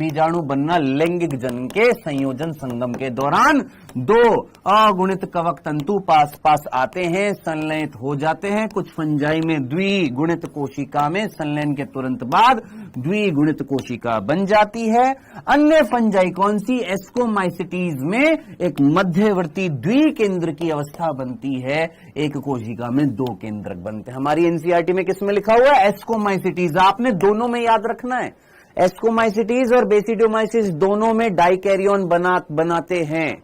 बीजाणु बनना लैंगिक जनन के संयोजन संगम के दौरान दो अगुणित कवक तंतु पास पास आते हैं, संलयित हो जाते हैं। कुछ फंजाई में द्विगुणित कोशिका में संलयन के तुरंत बाद द्विगुणित कोशिका बन जाती है। अन्य फंजाई कौन सी? एस्कोमाइसिटीज में एक मध्यवर्ती द्विकेंद्र की अवस्था बनती है, एक कोशिका में दो केंद्रक बनते हैं। हमारी एनसीईआरटी में किसमें लिखा हुआ है? एस्कोमाइसिटीज। आपने दोनों में याद रखना है, एस्कोमाइसिटीज और बेसिडोमाइसिस दोनों में डाइकैरियन बनाते हैं।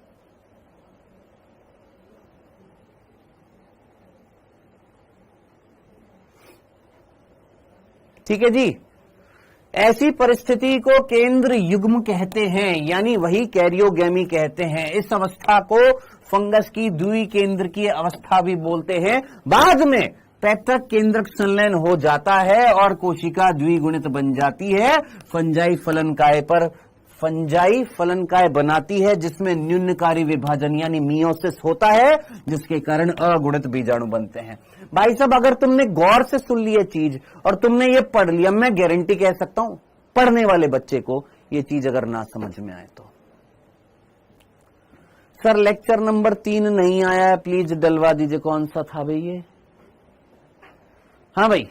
ठीक है जी। ऐसी परिस्थिति को केंद्र युग्म कहते हैं, यानी वही कैरियोगेमी कहते हैं। इस अवस्था को फंगस की द्विकेंद्र की अवस्था भी बोलते हैं। बाद में पैतृक केंद्रक संलयन हो जाता है और कोशिका द्विगुणित बन जाती है। फंजाई फलनकाय बनाती है जिसमें न्यूनकारी विभाजन यानी मियोसिस होता है, जिसके कारण अगुणित बीजाणु बनते हैं। भाई साहब, अगर तुमने गौर से सुन ली ये चीज और तुमने ये पढ़ लिया, मैं गारंटी कह सकता हूं पढ़ने वाले बच्चे को ये चीज अगर ना समझ में आए तो। सर लेक्चर नंबर 3 नहीं आया है, प्लीज डलवा दीजिए। कौन सा था भाई ये? हाँ भाई,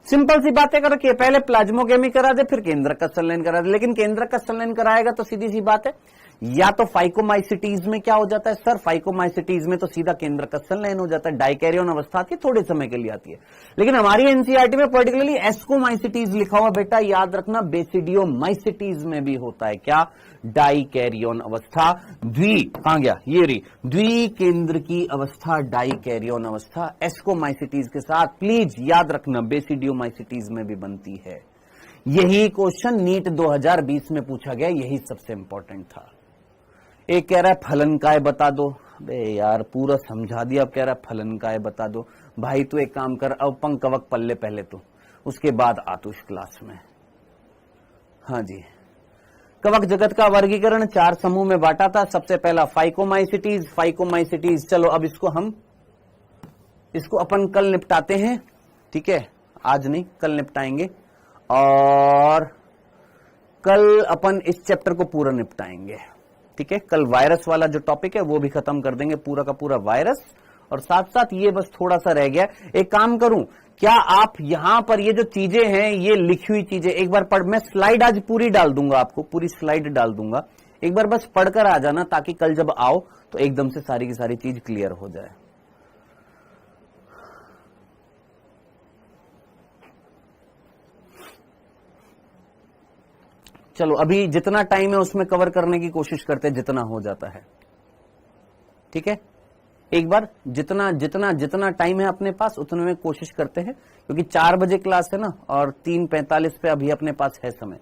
सिंपल सी बातें कर रखिए। पहले प्लाज्मोगेमी करा दे, फिर केंद्रक का संलयन करा दे। लेकिन केंद्रक का संलयन कराएगा तो सीधी सी बात है, या तो फाइकोमाइसिटीज में क्या हो जाता है सर? फाइकोमाइसिटीज में तो सीधा केंद्रक का संलयन हो जाता है, डाइकैरियन अवस्था आती है, थोड़े समय के लिए आती है। लेकिन हमारी एनसीईआरटी में पर्टिकुलरली एस्कोमाइसिटीज लिखा हुआ, बेटा याद रखना। बेसिडियोमाइसिटीज में भी होता है क्या? डाइकैरियन अवस्था। कहां गया ये रही, द्विकेंद्र की अवस्था डाइकैरियन अवस्था। एस्कोमाइसिटीज के साथ प्लीज याद रखना बेसिडियोमाइसिटीज में भी बनती है। यही क्वेश्चन नीट 2020 में पूछा गया, यही सबसे इंपॉर्टेंट था। एक कह रहा है फलनकाय बता दो। अबे यार पूरा समझा दिया, अब कह रहा है फलनकाय बता दो। भाई तू एक काम कर, अवपंक कवक पल्ले पहले तो, उसके बाद आ तू इस क्लास में। हाँ जी, कवक जगत का वर्गीकरण 4 समूह में बांटा था। सबसे पहला फाइकोमाइसिटीज। चलो अब इसको अपन कल निपटाते हैं, ठीक है? आज नहीं, कल निपटाएंगे। और कल अपन इस चैप्टर को पूरा निपटाएंगे, ठीक है? कल वायरस वाला जो टॉपिक है वो भी खत्म कर देंगे, पूरा का पूरा वायरस। और साथ साथ ये बस थोड़ा सा रह गया, एक काम करूं क्या, आप यहां पर ये जो चीजें हैं, ये लिखी हुई चीजें एक बार पढ़। मैं स्लाइड आज पूरी डाल दूंगा, आपको पूरी स्लाइड डाल दूंगा। एक बार बस पढ़कर आ जाना, ताकि कल जब आओ तो एकदम से सारी की सारी चीज क्लियर हो जाए। चलो अभी जितना टाइम है उसमें कवर करने की कोशिश करते हैं, जितना हो जाता है, ठीक है? एक बार जितना टाइम है अपने पास उतने में कोशिश करते हैं, क्योंकि 4 बजे क्लास है ना, और 3:45 पे अभी अपने पास है समय।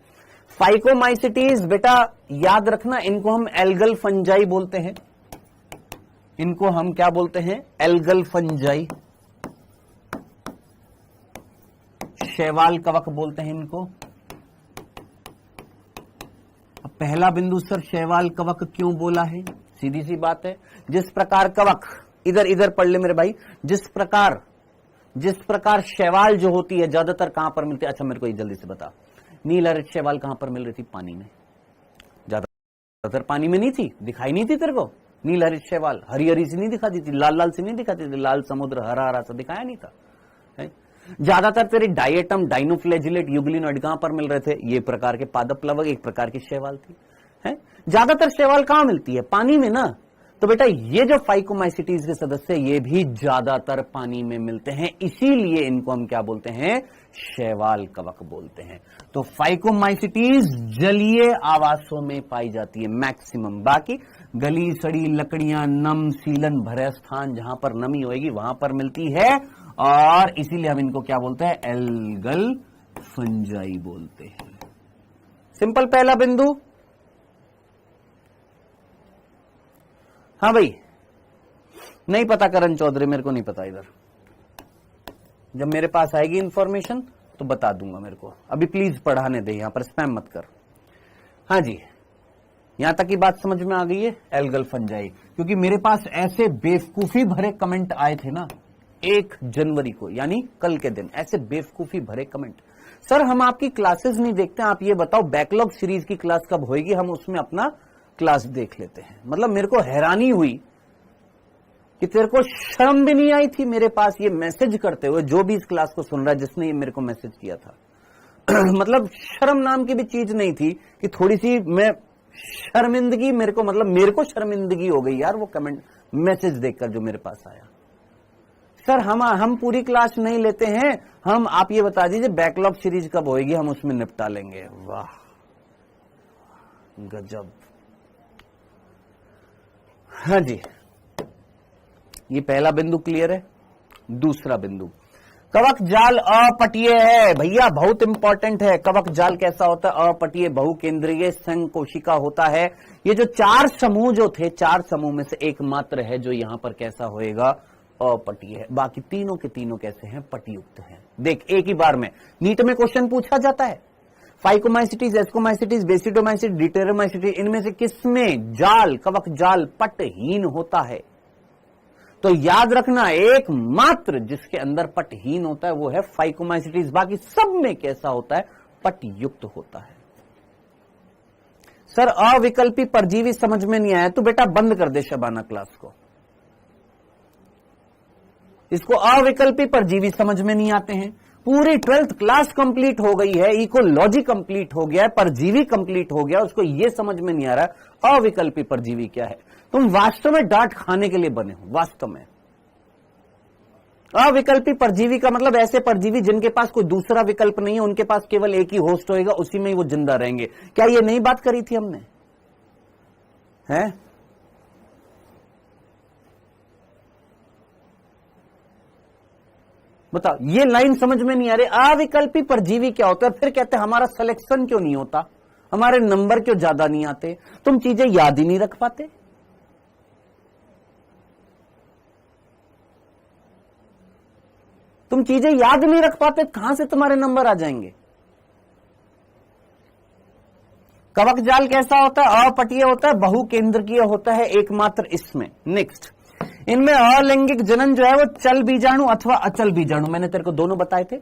फाइकोमाइसिटीज बेटा याद रखना, इनको हम एल्गल फंजाई बोलते हैं। इनको हम क्या बोलते हैं? एल्गल फंजाई, शैवाल कवक बोलते हैं इनको। पहला बिंदु सर, शैवाल कवक क्यों बोला है? सीधी सी बात है, जिस प्रकार कवक, इधर पढ़ ले मेरे भाई, जिस प्रकार शैवाल जो होती है ज्यादातर कहां पर मिलती है? अच्छा मेरे को ये जल्दी से बता, नील हरित शैवाल कहां पर मिल रही थी? पानी में। ज्यादातर पानी में नहीं थी, दिखाई नहीं थी तेरे को? नील हरित शैवाल हरी हरी सी नहीं दिखाती थी, लाल लाल सी नहीं दिखाती थी, लाल समुद्र हरा हरा सा दिखाया नहीं था। ज्यादातर तेरे डायटम, डाइनोफ्लैजिलेट, यूग्लिनोइड कहां पर मिल रहे थे? ये प्रकार के पादप प्लवक एक प्रकार की शैवाल थी, है? ज्यादातर शैवाल कहां मिलती है? पानी में ना। तो बेटा ये जो फाइकोमाइसिटीज के सदस्य, ये भी ज्यादातर पानी में मिलते हैं, इसीलिए इनको हम क्या बोलते हैं? शैवाल कवक बोलते हैं। तो फाइकोमाइसिटीज जलीय आवासों में पाई जाती है मैक्सिमम। बाकी गली सड़ी लकड़ियां, नम सीलन भरे स्थान, जहां पर नमी होगी वहां पर मिलती है, और इसीलिए हम इनको क्या बोलते हैं? एल्गल फंजाई बोलते हैं। सिंपल पहला बिंदु। हाँ भाई, नहीं पता करण चौधरी, मेरे को नहीं पता। इधर जब मेरे पास आएगी इंफॉर्मेशन तो बता दूंगा मेरे को। अभी प्लीज पढ़ाने दे, यहां पर स्पैम मत कर। हाँ जी, यहां तक की बात समझ में आ गई है? एल्गल फंजाई, क्योंकि मेरे पास ऐसे बेवकूफी भरे कमेंट आए थे ना 1 जनवरी को, यानी कल के दिन, ऐसे बेवकूफी भरे कमेंट। सर हम आपकी क्लासेस नहीं देखते, आप ये बताओ बैकलॉग सीरीज की क्लास कब होएगी, हम उसमें अपना क्लास देख लेते हैं। मतलब मेरे को हैरानी हुई कि तेरे को शर्म भी नहीं आई थी मेरे पास ये मैसेज करते हुए, जो भी इस क्लास को सुन रहा है जिसने ये मेरे को मैसेज किया था। मतलब शर्म नाम की भी चीज नहीं थी कि थोड़ी सी मैं शर्मिंदगी, मेरे को शर्मिंदगी हो गई यार वो कमेंट मैसेज देखकर जो मेरे पास आया। सर हम पूरी क्लास नहीं लेते हैं, हम आप ये बता दीजिए बैकलॉग सीरीज कब होएगी, हम उसमें निपटा लेंगे। वाह गजब। हाँ जी, ये पहला बिंदु क्लियर है। दूसरा बिंदु, कवक जाल अपटीय है। भैया बहुत इंपॉर्टेंट है। कवक जाल कैसा होता है? अपटीय बहुकेंद्रीय संघ कोशिका होता है। ये जो 4 समूह जो थे, 4 समूह में से एकमात्र है जो यहां पर कैसा होएगा? अपटीय है। बाकी तीनों के तीनों कैसे हैं? पटीयुक्त हैं। देख एक ही बार में नीट में क्वेश्चन पूछा जाता है, फाइकोमाइसिटीज, एस्कोमाइसिटीज, बेसिडोमाइसिटीज, डिटेरोमाइसिटीज, इनमें से किसमें जाल, कवक जाल पटहीन होता है? तो याद रखना एकमात्र जिसके अंदर पटहीन होता है वो है फाइकोमाइसिटीज। बाकी सब में कैसा होता है? पटयुक्त होता है। सर अविकल्पी परजीवी समझ में नहीं आया तो बेटा बंद कर दे शबाना क्लास को। इसको अविकल्पी परजीवी समझ में नहीं आते हैं। पूरी 12th क्लास कंप्लीट हो गई है, इकोलॉजी कंप्लीट हो गया है, परजीवी कंप्लीट हो गया, उसको यह समझ में नहीं आ रहा है अविकल्पी परजीवी क्या है। तुम वास्तव में डांट खाने के लिए बने हो। वास्तव में अविकल्पी परजीवी का मतलब ऐसे परजीवी जिनके पास कोई दूसरा विकल्प नहीं है, उनके पास केवल एक ही होस्ट होएगा, उसी में ही वो जिंदा रहेंगे। क्या ये नई बात करी थी हमने? है बताओ, ये लाइन समझ में नहीं आ रही। अविकल्पी परजीवी क्या होता है? फिर कहते हैं हमारा सिलेक्शन क्यों नहीं होता, हमारे नंबर क्यों ज्यादा नहीं आते, तुम चीजें याद ही नहीं रख पाते। तुम चीजें याद नहीं रख पाते, कहां से तुम्हारे नंबर आ जाएंगे? कवक जाल कैसा होता है? अपटीय होता है, बहुकेंद्रकीय होता है एकमात्र इसमें। नेक्स्ट, इनमें अलैंगिक जनन जो है वो चल बीजाणु अथवा अचल बीजाणु, मैंने तेरे को दोनों बताए थे,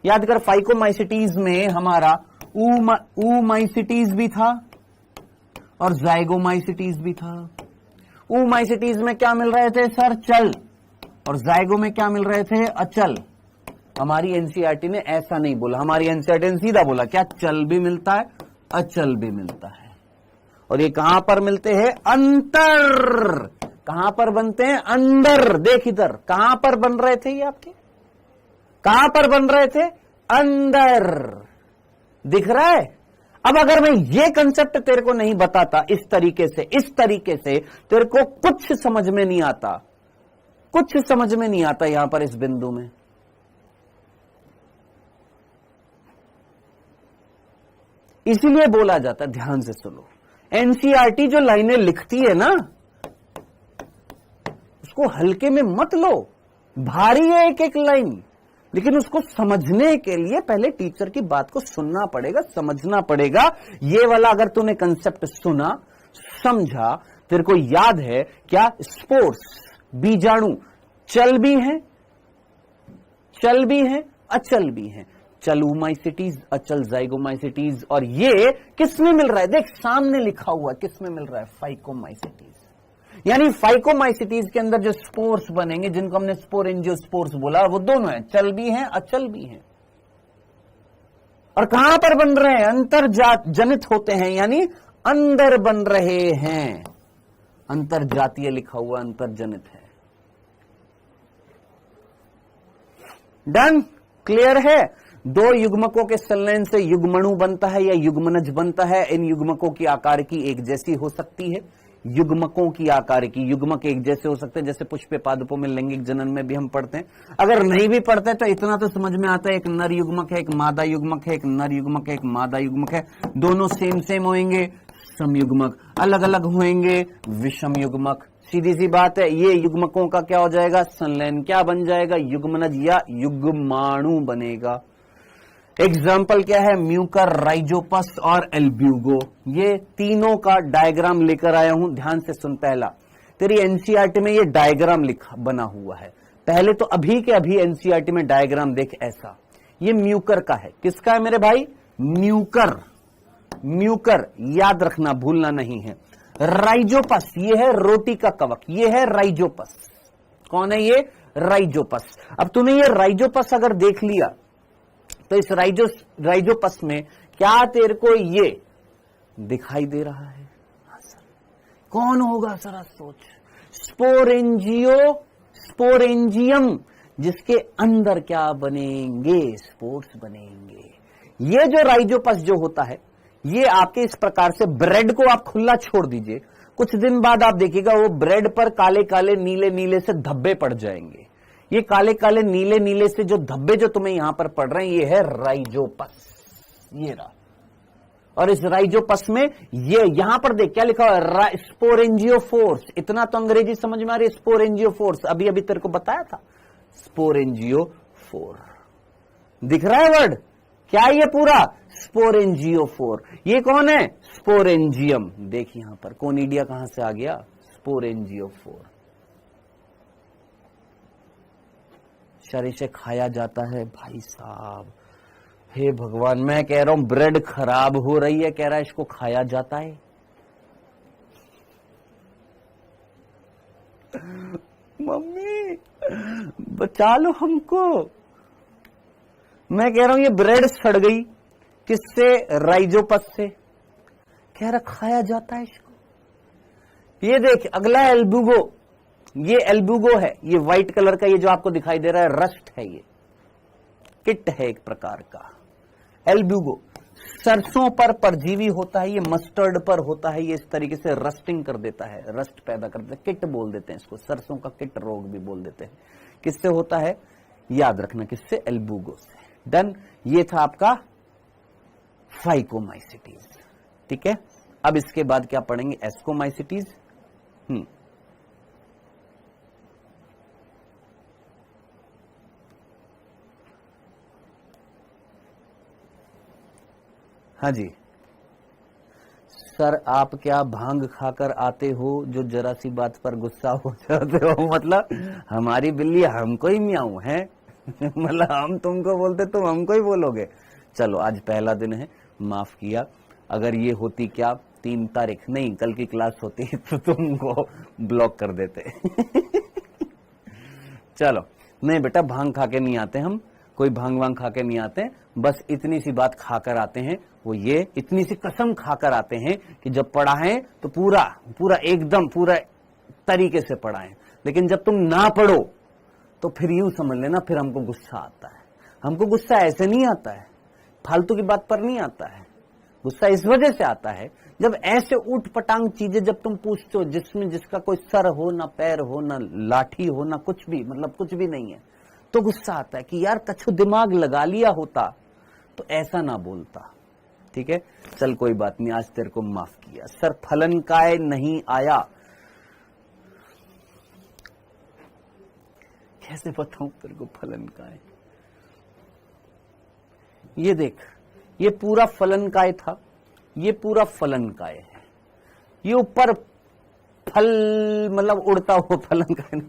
याद कर। फाइकोमाइसिटीज में हमारा ऊमाइसिटीज भी था और जाइगोमाइसिटीज भी था। ऊमाइसिटीज में क्या मिल रहे थे सर? चल, और जाइगो में क्या मिल रहे थे? अचल। हमारी एनसीईआरटी ने ऐसा नहीं बोला, हमारी एनसीईआरटी ने सीधा बोला क्या? चल भी मिलता है, अचल भी मिलता है। और ये कहां पर मिलते हैं? अंतर। कहां पर बनते हैं? अंदर। देख इधर, कहां पर बन रहे थे ये आपके? कहां पर बन रहे थे? अंदर। दिख रहा है? अब अगर मैं ये कंसेप्ट तेरे को नहीं बताता इस तरीके से तेरे को कुछ समझ में नहीं आता, कुछ समझ में नहीं आता यहां पर इस बिंदु में। इसीलिए बोला जाता है, ध्यान से सुनो, एनसीईआरटी जो लाइनें लिखती है ना उसको हल्के में मत लो। भारी है एक एक लाइन, लेकिन उसको समझने के लिए पहले टीचर की बात को सुनना पड़ेगा, समझना पड़ेगा। ये वाला अगर तूने कंसेप्ट सुना, समझा, तेरे को याद है क्या? स्पोर्स, बीजाणु चल भी हैं, चल भी हैं, अचल भी हैं। चलूमाइसिटीज, अचल जाइगोमाइसिटीज। और ये किस में मिल रहा है? देख सामने लिखा हुआ है, किस में मिल रहा है? फाइकोमाइसिटीज। यानी फाइकोमाइसिटीज के अंदर जो स्पोर्स बनेंगे, जिनको हमने स्पोर एंजियोस्पोर्स बोला, वो दोनों हैं, चल भी हैं, अचल भी हैं। और कहां पर बन रहे हैं? अंतर जनित होते हैं, यानी अंदर बन रहे हैं। अंतर जातीय लिखा हुआ, अंतर जनित है। डन? क्लियर है? 2 युग्मकों के संलयन से युग्मणु बनता है या युग्मनज बनता है। इन युग्मकों की आकार की एक जैसी हो सकती है। युग्मकों की आकार की, युग्मक एक जैसे हो सकते हैं, जैसे पुष्पे पादपों में लैंगिक जनन में भी हम पढ़ते हैं। अगर नहीं भी पढ़ते तो इतना तो समझ में आता है, एक नर युग्मक है, एक मादा युग्मक है, एक नर युग्मक है, एक मादा युग्मक है। दोनों सेम होंगे, समयुग्मक। अलग अलग होंगे, विषम युग्मक। सीधी सी बात है, ये युग्मकों का क्या हो जाएगा? संलयन। क्या बन जाएगा? युग्मनज या युग्माणु बनेगा। एग्जाम्पल क्या है? म्यूकर, राइजोपस और एल्ब्यूगो। ये तीनों का डायग्राम लेकर आया हूं, ध्यान से सुन। पहला, तेरी एनसीईआरटी में ये डायग्राम लिखा बना हुआ है। पहले तो अभी के अभी एनसीईआरटी में डायग्राम देख ऐसा। ये म्यूकर का है। किसका है मेरे भाई? म्यूकर। म्यूकर याद रखना, भूलना नहीं है। राइजोपस ये है रोटी का कवक, ये है राइजोपस। कौन है ये? राइजोपस। अब तूने ये राइजोपस अगर देख लिया तो इस राइजोपस में क्या तेरे को ये दिखाई दे रहा है? कौन होगा जरा सोच। स्पोरेंजियम, जिसके अंदर क्या बनेंगे? स्पोर्स बनेंगे। ये जो राइजोपस जो होता है ये आपके इस प्रकार से, ब्रेड को आप खुला छोड़ दीजिए, कुछ दिन बाद आप देखिएगा वो ब्रेड पर काले काले नीले नीले से धब्बे पड़ जाएंगे। ये काले काले नीले नीले से जो धब्बे जो तुम्हें यहां पर पड़ रहे हैं ये है राइजोपस। ये रहा। और इस राइजोपस में ये यहां पर देख क्या लिखा हुआ है? स्पोरेंजियोफोर्स। इतना तो अंग्रेजी समझ में आ रही है। स्पोरेंजियोफोर्स अभी अभी तेरे को बताया था। स्पोरेंजियोफोर दिख रहा है वर्ड? क्या है ये पूरा? स्पोरेंजियोफोर। ये कौन है? स्पोरेंजियम। देखिए यहां पर कोनिडिया कहां से आ गया? स्पोरेंजियोफोर। शरीर से खाया जाता है। भाई साहब, हे भगवान, मैं कह रहा हूं ब्रेड खराब हो रही है, कह रहा है इसको खाया जाता है। मम्मी बचा लो हमको। मैं कह रहा हूं ये ब्रेड सड़ गई। किससे? राइजोपस से। कह रहा खाया जाता है इसको। ये देख अगला एल्बुगो। ये एल्बुगो है, ये व्हाइट कलर का, ये जो आपको दिखाई दे रहा है रस्ट है, ये किट है एक प्रकार का। एल्बुगो सरसों पर परजीवी होता है, ये मस्टर्ड पर होता है, ये इस तरीके से रस्टिंग कर देता है, रस्ट पैदा कर देता है। किट बोल देते हैं इसको, सरसों का किट रोग भी बोल देते हैं। किससे होता है? याद रखना, किससे? एल्बुगो से। डन। ये था आपका फाइकोमाइसिटीज। ठीक है, अब इसके बाद क्या पढ़ेंगे? एस्कोमाइसिटीज। हाँ जी सर, आप क्या भांग खाकर आते हो जो जरा सी बात पर गुस्सा हो जाते हो? मतलब हमारी बिल्ली हमको ही म्याऊं है। मतलब हम तुमको बोलते तुम हमको ही बोलोगे। चलो आज पहला दिन है, माफ किया। अगर ये होती क्या 3 तारीख नहीं कल की क्लास होती तो तुमको ब्लॉक कर देते। चलो नहीं बेटा, भांग खा के नहीं आते हम, कोई भांग वांग खा के नहीं आते, बस इतनी सी बात खाकर आते हैं। वो ये इतनी सी कसम खाकर आते हैं कि जब पढ़ाएं तो पूरा पूरा एकदम पूरा तरीके से पढ़ाएं, लेकिन जब तुम ना पढ़ो तो फिर यूं समझ लेना फिर हमको गुस्सा आता है। हमको गुस्सा ऐसे नहीं आता है, फालतू की बात पर नहीं आता है। गुस्सा इस वजह से आता है जब ऐसे ऊट पटांग चीजें जब तुम पूछते हो जिसमें जिसका कोई सर हो ना पैर हो ना लाठी हो ना कुछ भी, मतलब कुछ भी नहीं है, तो गुस्सा आता है कि यार कछु दिमाग लगा लिया होता तो ऐसा ना बोलता। ठीक है, चल कोई बात नहीं, आज तेरे को माफ किया। सर फलन काय नहीं आया, कैसे बताऊं तेरे को फलन काय? ये देख, ये पूरा फलन काय था, ये पूरा फलन काय है। ये ऊपर फल मतलब उड़ता हुआ फलन काय।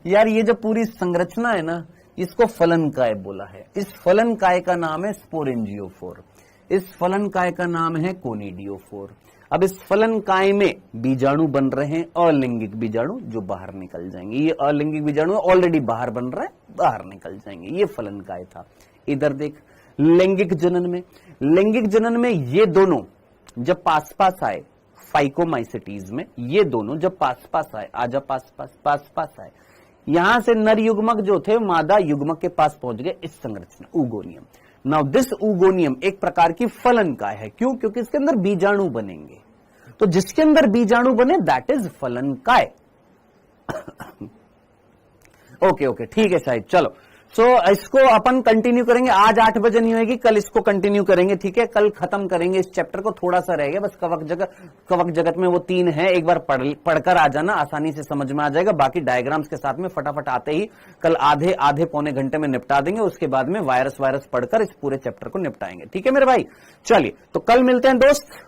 यार ये जो पूरी संरचना है ना, इसको फलन काय बोला है। इस फलन काय का नाम है स्पोरेंजियोफोर, इस फलन काय का नाम है कोनिडियोफोर। अब इस फलन काय में बीजाणु बन रहे हैं, अलिंगिक बीजाणु जो बाहर निकल जाएंगे। ये अलिंगिक बीजाणु ऑलरेडी बाहर बन रहा है, बाहर निकल जाएंगे। ये फलन काय था। इधर देख लैंगिक जनन में, लैंगिक जनन में ये दोनों जब पास पास आए, फाइकोमाइसिटीज में ये दोनों जब पास पास आए, आजा पास पास आए, यहां से नर युग्मक जो थे मादा युग्मक के पास पहुंच गए। इस संरचना ऊगोनियम। नाउ दिस ऊगोनियम एक प्रकार की फलन काय है। क्यों? क्योंकि इसके अंदर बीजाणु बनेंगे, तो जिसके अंदर बीजाणु बने दैट इज फलन काय। ओके ठीक है शायद। चलो सो इसको अपन कंटिन्यू करेंगे। आज 8 बजे नहीं होगी, कल इसको कंटिन्यू करेंगे। ठीक है, कल खत्म करेंगे इस चैप्टर को। थोड़ा सा रह गया बस, कवक जगत में वो 3 है, एक बार पढ़कर आ जाना, आसानी से समझ में आ जाएगा। बाकी डायग्राम्स के साथ में फटाफट आते ही कल आधे पौने घंटे में निपटा देंगे। उसके बाद में वायरस पढ़कर इस पूरे चैप्टर को निपटाएंगे। ठीक है मेरे भाई, चलिए तो कल मिलते हैं दोस्त।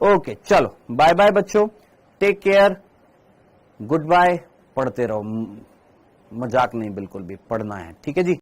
ओके चलो बाय बाय बच्चों, टेक केयर, गुड बाय। पढ़ते रहो, मजाक नहीं, बिल्कुल भी पढ़ना है। ठीक है जी।